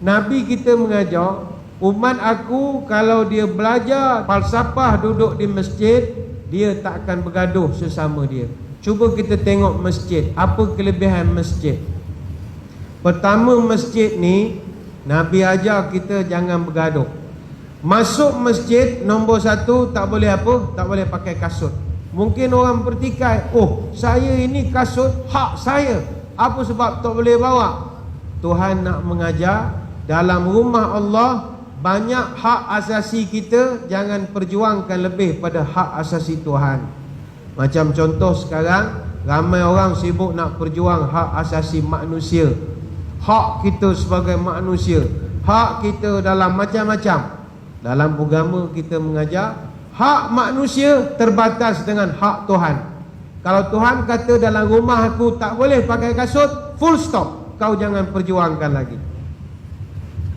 Nabi kita mengajar, umat aku kalau dia belajar falsafah duduk di masjid, dia tak akan bergaduh sesama dia. Cuba kita tengok masjid, apa kelebihan masjid? Pertama, masjid ni Nabi ajar kita jangan bergaduh. Masuk masjid, nombor satu, tak boleh apa? Tak boleh pakai kasut. Mungkin orang bertikai, oh saya ini kasut hak saya, apa sebab tak boleh bawa? Tuhan nak mengajar, dalam rumah Allah banyak hak asasi kita, jangan perjuangkan lebih pada hak asasi Tuhan. Macam contoh sekarang, ramai orang sibuk nak perjuang hak asasi manusia, hak kita sebagai manusia, hak kita dalam macam-macam. Dalam agama kita mengajar, hak manusia terbatas dengan hak Tuhan. Kalau Tuhan kata dalam rumah aku tak boleh pakai kasut, full stop, kau jangan perjuangkan lagi.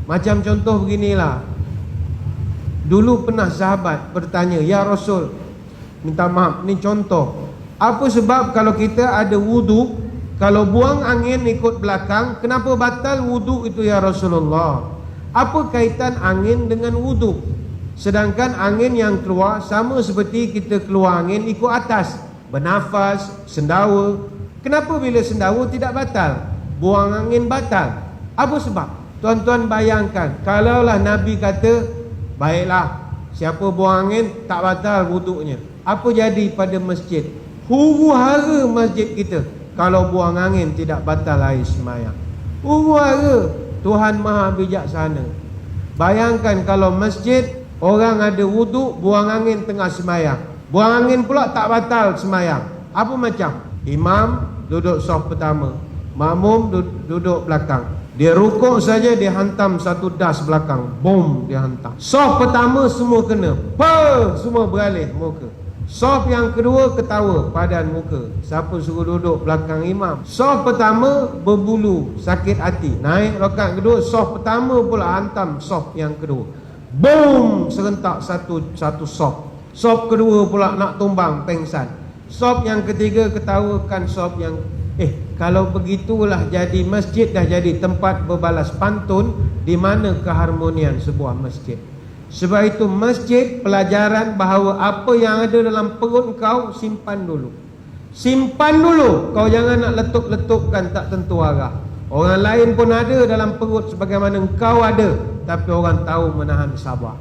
Macam contoh beginilah, dulu pernah sahabat bertanya, ya Rasul, minta maaf, ni contoh, apa sebab kalau kita ada wudu, kalau buang angin ikut belakang, kenapa batal wudu itu ya Rasulullah? Apa kaitan angin dengan wudu? Sedangkan angin yang keluar sama seperti kita keluar angin ikut atas, bernafas, sendawa. Kenapa bila sendawa tidak batal, buang angin batal? Apa sebab? Tuan-tuan bayangkan, kalaulah Nabi kata, baiklah, siapa buang angin tak batal wudunya, apa jadi pada masjid? Huru-hara masjid kita kalau buang angin tidak batal air sembahyang. Huru-hara. Tuhan Maha Bijaksana. Bayangkan kalau masjid, orang ada wuduk, buang angin tengah sembahyang, buang angin pula tak batal sembahyang. Apa macam? Imam duduk saf pertama, makmum duduk belakang. Dia rukuk saja, dia hantam satu das belakang, bom, dia hantam. Saf pertama semua kena, semua beralih muka. Saf yang kedua ketawa padan muka. Siapa suruh duduk belakang imam? Saf pertama berbulu, sakit hati. Naik rakaat kedua, saf pertama pula hantam saf yang kedua, boom, serentak satu saf. Saf kedua pula nak tumbang, pengsan. Saf yang ketiga ketawakan saf yang kalau begitulah jadi masjid dah jadi tempat berbalas pantun. Di mana keharmonian sebuah masjid? Sebab itu masjid pelajaran bahawa apa yang ada dalam perut kau simpan dulu. Simpan dulu. Kau jangan nak letup-letupkan tak tentu arah. Orang lain pun ada dalam perut sebagaimana kau ada, tapi orang tahu menahan sabar.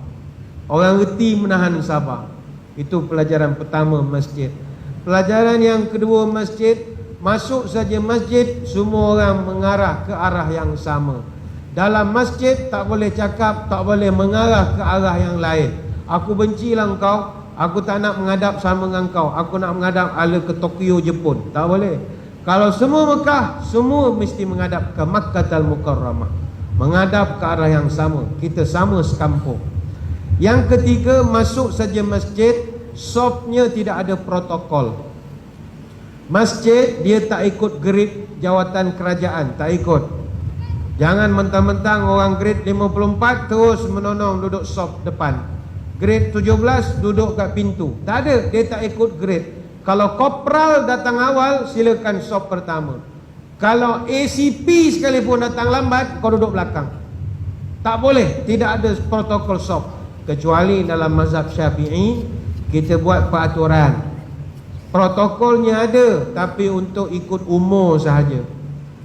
Orang reti menahan sabar. Itu pelajaran pertama masjid. Pelajaran yang kedua masjid, masuk saja masjid, semua orang mengarah ke arah yang sama. Dalam masjid tak boleh cakap, tak boleh mengarah ke arah yang lain. Aku bencilah engkau, aku tak nak menghadap sama dengan kau, aku nak menghadap ala ke Tokyo Jepun. Tak boleh. Kalau semua Mekah, semua mesti menghadap ke Makkahul Mukarramah, menghadap ke arah yang sama. Kita sama sekampung. Yang ketiga, masuk saja masjid, safnya tidak ada protokol. Masjid dia tak ikut grade jawatan kerajaan, tak ikut. Jangan mentang-mentang orang grade 54 terus menonong duduk saf depan, grade 17 duduk kat pintu. Tak ada, dia tak ikut grade. Kalau kopral datang awal, silakan saf pertama. Kalau ACP sekalipun datang lambat, kau duduk belakang. Tak boleh, tidak ada protokol saf. Kecuali dalam mazhab Syafi'i, kita buat peraturan. Protokolnya ada, tapi untuk ikut umur sahaja.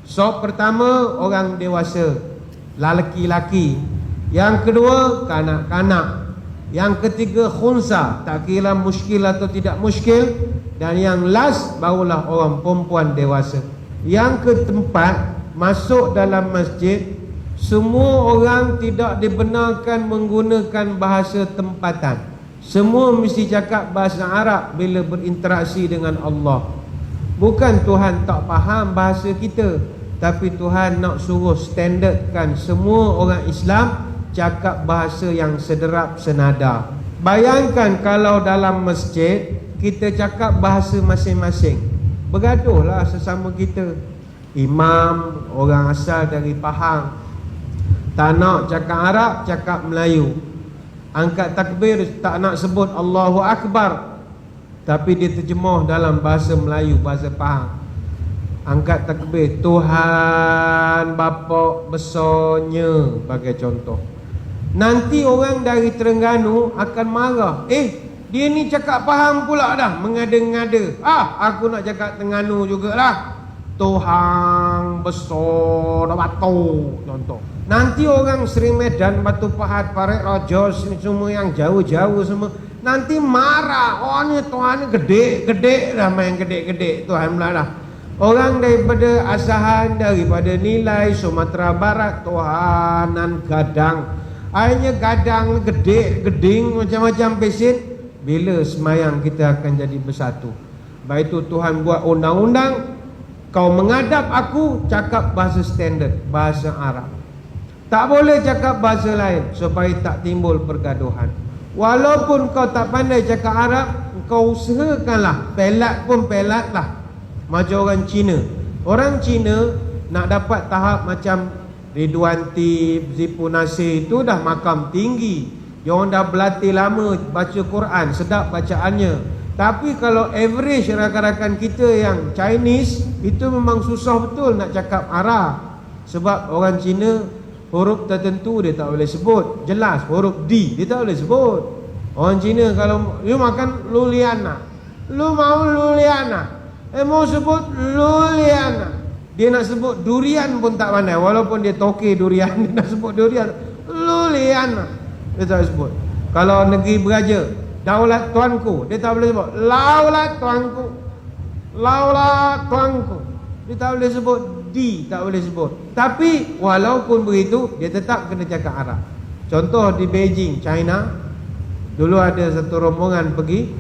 Saf pertama orang dewasa, lelaki-lelaki. Yang kedua kanak-kanak. Yang ketiga khunsa, tak kira muskil atau tidak muskil. Dan yang last barulah orang perempuan dewasa. Yang keempat, masuk dalam masjid, semua orang tidak dibenarkan menggunakan bahasa tempatan. Semua mesti cakap bahasa Arab bila berinteraksi dengan Allah. Bukan Tuhan tak faham bahasa kita, tapi Tuhan nak suruh standardkan semua orang Islam cakap bahasa yang sederap senada. Bayangkan kalau dalam masjid kita cakap bahasa masing-masing, bergaduhlah sesama kita. Imam orang asal dari Pahang, tak nak cakap Arab, cakap Melayu. Angkat takbir tak nak sebut Allahu Akbar, tapi dia terjemah dalam bahasa Melayu, bahasa Pahang. Angkat takbir, Tuhan Bapa besarnya, bagi contoh. Nanti orang dari Terengganu akan marah. Dia ni cakap faham pula dah, mengada-ngada. Aku nak cakap Terengganu jugalah. Tuhan besar batu, contoh. Nanti orang Seri Medan, Batu Pahat, Parit Raja, semua yang jauh-jauh semua nanti marah. Ni Tuhan ni gede-gede dah, main gede-gede Tuhan pula dah. Orang daripada Asahan, daripada Nilai, Sumatera Barat, Tuhanan gadang. Akhirnya gadang gede, geding, macam-macam pesin. Bila semayang kita akan jadi bersatu. Baik itu Tuhan buat undang-undang, kau menghadap aku, cakap bahasa standard, bahasa Arab. Tak boleh cakap bahasa lain, supaya tak timbul pergaduhan. Walaupun kau tak pandai cakap Arab, kau usahakanlah, pelat pun pelatlah. Macam orang Cina. Orang Cina nak dapat tahap macam Ridwan Tib, Zipu Nasir, itu dah makam tinggi. Dia orang dah berlatih lama baca Quran, sedap bacaannya. Tapi kalau average rakan-rakan kita yang Chinese, itu memang susah betul nak cakap Arab. Sebab orang Cina, huruf tertentu dia tak boleh sebut. Jelas, huruf D dia tak boleh sebut. Orang Cina kalau you makan luliana, lu mau luliana, mau sebut luliana. Dia nak sebut durian pun tak pandai. Walaupun dia toke durian, dia nak sebut durian, luliana dia tak sebut. Kalau negeri beraja, daulat tuanku, dia tak boleh sebut laulat tuanku, laulat tuanku. Dia tak boleh sebut D, tak boleh sebut. Tapi walaupun begitu, dia tetap kena cakap Arab. Contoh di Beijing, China, dulu ada satu rombongan pergi.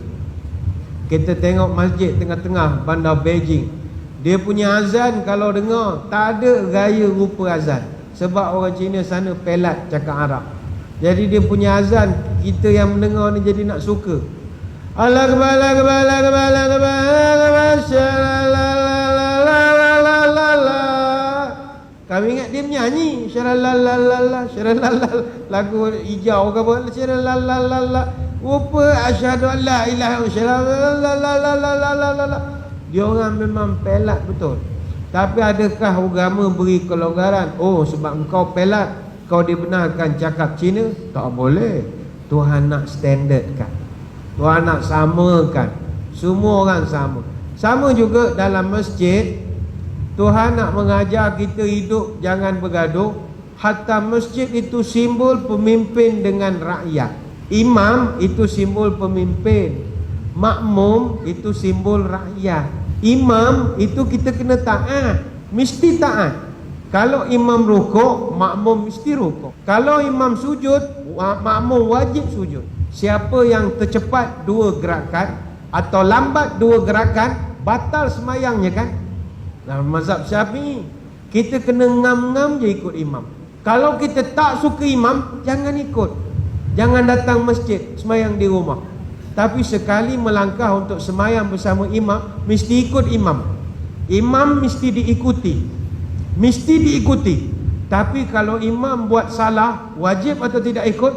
Kita tengok masjid tengah-tengah bandar Beijing. Dia punya azan kalau dengar, tak ada gaya rupa azan. Sebab orang Cina sana pelat cakap Arab. Jadi dia punya azan, kita yang mendengar ni jadi nak suka. Allah Akbar, Allah Akbar, Allah Akbar, Allah Akbar, Allah Akbar. Kami ingat dia menyanyi syaralalala, syaralalala, lagu hijau ke apa, syaralalala. Rupa asyhadu an la ilaha illallah. Dia orang memang pelat betul. Tapi adakah agama beri kelonggaran? Sebab engkau pelat, kau dibenarkan cakap Cina? Tak boleh. Tuhan nak standardkan, Tuhan nak samakan. Semua orang sama. Sama juga dalam masjid, Tuhan nak mengajar kita hidup jangan bergaduh. Hatta masjid itu simbol pemimpin dengan rakyat. Imam itu simbol pemimpin, makmum itu simbol rakyat. Imam itu kita kena taat, mesti taat. Kalau imam rukuk, makmum mesti rukuk. Kalau imam sujud, makmum wajib sujud. Siapa yang tercepat dua gerakan atau lambat dua gerakan, batal semayangnya kan? Dalam mazhab Syafi'i, kita kena ngam-ngam je ikut imam. Kalau kita tak suka imam, jangan ikut. Jangan datang masjid, semayang di rumah. Tapi sekali melangkah untuk semayang bersama imam, mesti ikut imam. Imam mesti diikuti. Mesti diikuti. Tapi kalau imam buat salah, wajib atau tidak ikut?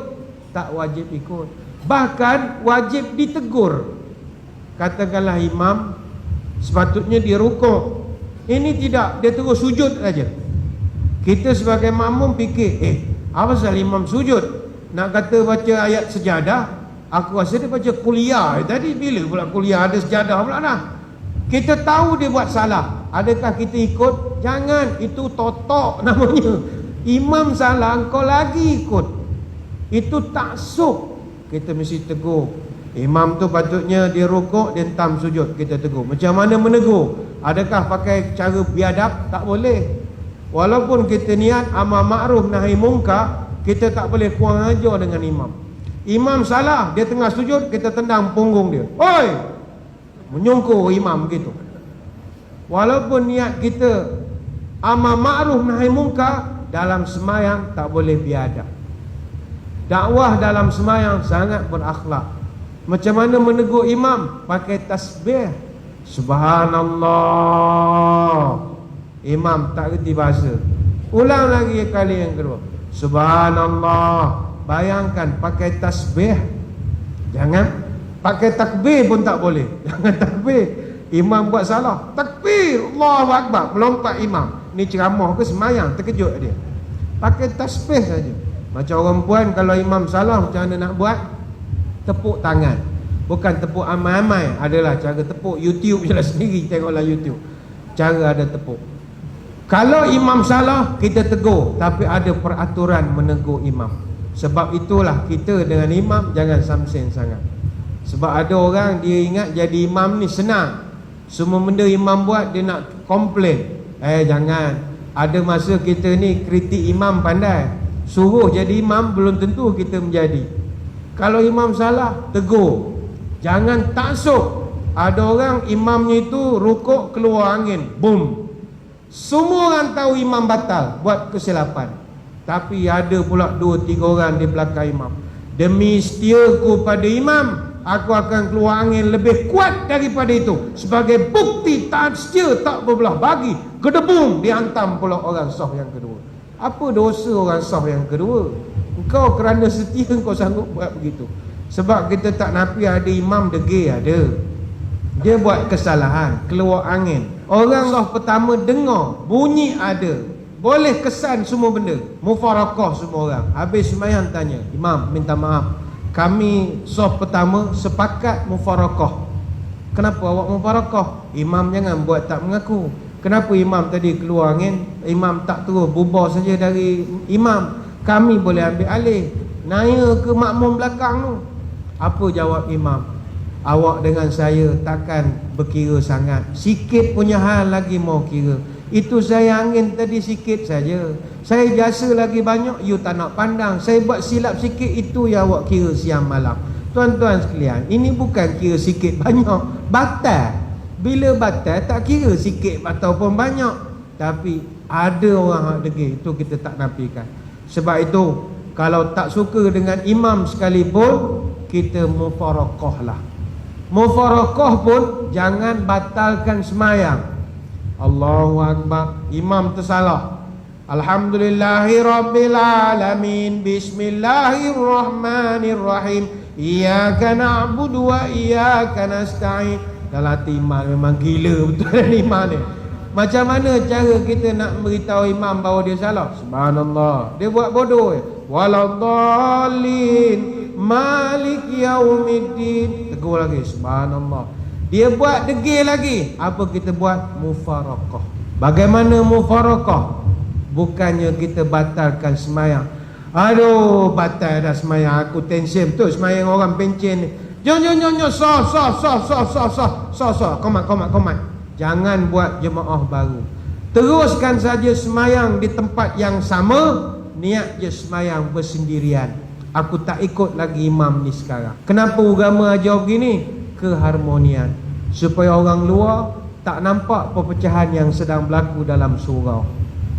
Tak wajib ikut. Bahkan wajib ditegur. Katakanlah imam sepatutnya dia rukuk, ini tidak, dia terus sujud saja. Kita sebagai makmum fikir, apa pasal imam sujud? Nak kata baca ayat sejadah, aku rasa dia baca kuliah. Tadi bila pula kuliah ada sejadah pula dah. Kita tahu dia buat salah, adakah kita ikut? Jangan, itu totok namanya. Imam salah, engkau lagi ikut, itu taksub. Kita mesti tegur. Imam tu patutnya dia rukuk, dia entam sujud, kita tegur. Macam mana menegur? Adakah pakai cara biadab? Tak boleh. Walaupun kita niat amar ma'ruf nahi mungkar, kita tak boleh kurang ajar dengan imam. Imam salah, dia tengah sujud, kita tendang punggung dia. Oi! Menyungkur imam gitu. Walaupun niat kita amar ma'ruf nahi mungkar, dalam semayang tak boleh biadab. Dakwah dalam semayang sangat berakhlak. Macam mana menegur imam? Pakai tasbih. Subhanallah. Imam tak reti bahasa. Ulang lagi kali yang kedua. Subhanallah. Bayangkan pakai tasbih. Jangan pakai takbir pun tak boleh. Jangan takbir. Imam buat salah, takbir, Allahu Akbar, melompat imam. Ni ceramah ke semayang? Terkejut dia. Pakai tasbih saja. Macam orang puan kalau imam salah macam mana nak buat? Tepuk tangan. Bukan tepuk amai-amai. Adalah cara tepuk. YouTube je lah sendiri, tengoklah YouTube. Cara ada tepuk. Kalau imam salah, kita tegur. Tapi ada peraturan menegur imam. Sebab itulah kita dengan imam jangan samsen sangat. Sebab ada orang dia ingat jadi imam ni senang. Semua benda imam buat dia nak komplain. Jangan. Ada masa kita ni kritik imam pandai, suruh jadi imam belum tentu kita menjadi. Kalau imam salah, tegur. Jangan taksub. Ada orang imamnya itu rukuk keluar angin, boom. Semua orang tahu imam batal, buat kesilapan. Tapi ada pula 2-3 orang di belakang imam. Demi setiaku pada imam, aku akan keluar angin lebih kuat daripada itu. Sebagai bukti taat setia tak berbelah bagi. Gedebung dihantam pula orang saf yang kedua. Apa dosa orang saf yang kedua? Engkau kerana setia engkau sanggup buat begitu. Sebab kita tak nafi ada imam degil ada. Dia buat kesalahan, keluar angin. Orang saf pertama dengar, bunyi ada. Boleh kesan semua benda. Mufarakah semua orang. Habis sembahyang tanya, imam minta maaf, kami saf pertama sepakat mufarakah. Kenapa awak mufarakah? Imam jangan buat tak mengaku. Kenapa imam tadi keluar angin, imam tak terus bubar saja dari imam? Kami boleh ambil alih. Naya ke makmum belakang tu. Apa jawab imam? Awak dengan saya takkan berkira sangat. Sikit punya hal lagi mau kira. Itu saya angin tadi sikit saja. Saya jasa lagi banyak, you tak nak pandang. Saya buat silap sikit, itu yang awak kira siang malam. Tuan-tuan sekalian, ini bukan kira sikit banyak, batal. Bila batal, tak kira sikit ataupun banyak. Tapi ada orang hak degil, itu kita tak nafikan. Sebab itu, kalau tak suka dengan imam sekalipun, kita mufarakah lah. Mufarakah pun jangan batalkan semayang. Allahu Akbar, imam tersalah. Alhamdulillahi Rabbil Alamin, Bismillahirrahmanirrahim, Iyyaka na'budu wa iyyaka nasta'in. Dalam hati imam memang gila betul imam ni. Macam mana cara kita nak beritahu imam bahawa dia salah? Subhanallah, dia buat bodoh. Waladhdallin, Malik yaumiddin. Tegur lagi, subhanallah. Dia buat degil lagi. Apa kita buat? Mufarakah. Bagaimana mufarakah? Bukannya kita batalkan semayang. Aduh, batal dah semayang, aku tension betul semayang orang pencen ni. Jom, sah. Komat. Jangan buat jemaah baru. Teruskan saja semayang di tempat yang sama. Niat je semayang bersendirian. Aku tak ikut lagi imam ni sekarang. Kenapa agama ajar begini? Keharmonian, supaya orang luar tak nampak perpecahan yang sedang berlaku dalam surau.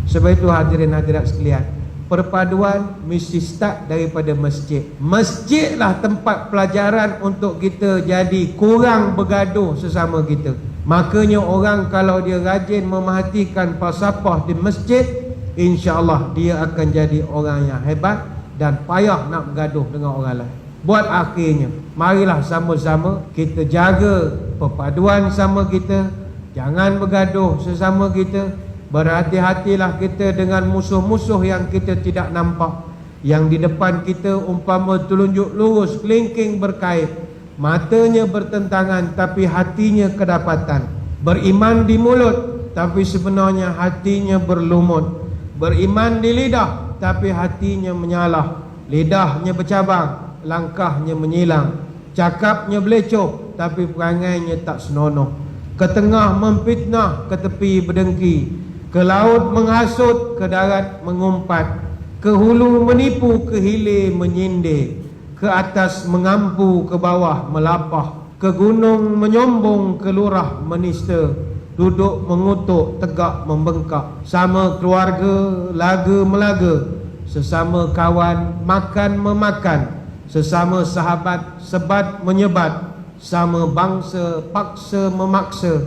Sebab itu hadirin hadirat sekalian, perpaduan mesti start daripada masjid. Masjidlah tempat pelajaran untuk kita jadi kurang bergaduh sesama kita. Makanya orang kalau dia rajin memerhatikan falsafah di masjid, insya-Allah dia akan jadi orang yang hebat dan payah nak bergaduh dengan orang lain. Buat akhirnya, marilah sama-sama kita jaga perpaduan sama kita. Jangan bergaduh sesama kita. Berhati-hatilah kita dengan musuh-musuh yang kita tidak nampak. Yang di depan kita umpama telunjuk lurus, kelingking berkait. Matanya bertentangan tapi hatinya kedapatan. Beriman di mulut tapi sebenarnya hatinya berlumut. Beriman di lidah tapi hatinya menyalah. Lidahnya bercabang, langkahnya menyilang. Cakapnya belecoh tapi perangainya tak senonoh. Ke tengah memfitnah, ke tepi berdengki. Ke laut menghasut, ke darat mengumpat. Ke hulu menipu, ke hilir menyindir. Ke atas mengampu, ke bawah melapah. Ke gunung menyombong, ke lurah menista. Duduk mengutuk, tegak membengkak. Sama keluarga, laga melaga. Sesama kawan, makan memakan. Sesama sahabat, sebat menyebat. Sama bangsa, paksa memaksa.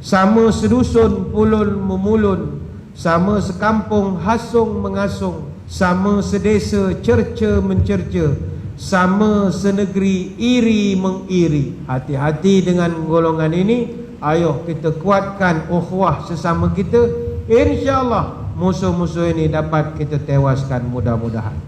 Sama sedusun, pulun memulun. Sama sekampung, hasung mengasung. Sama sedesa, cerca mencerca. Sama senegeri, iri mengiri. Hati-hati dengan golongan ini. Ayo kita kuatkan ukhuwah sesama kita. InsyaAllah musuh-musuh ini dapat kita tewaskan mudah-mudahan.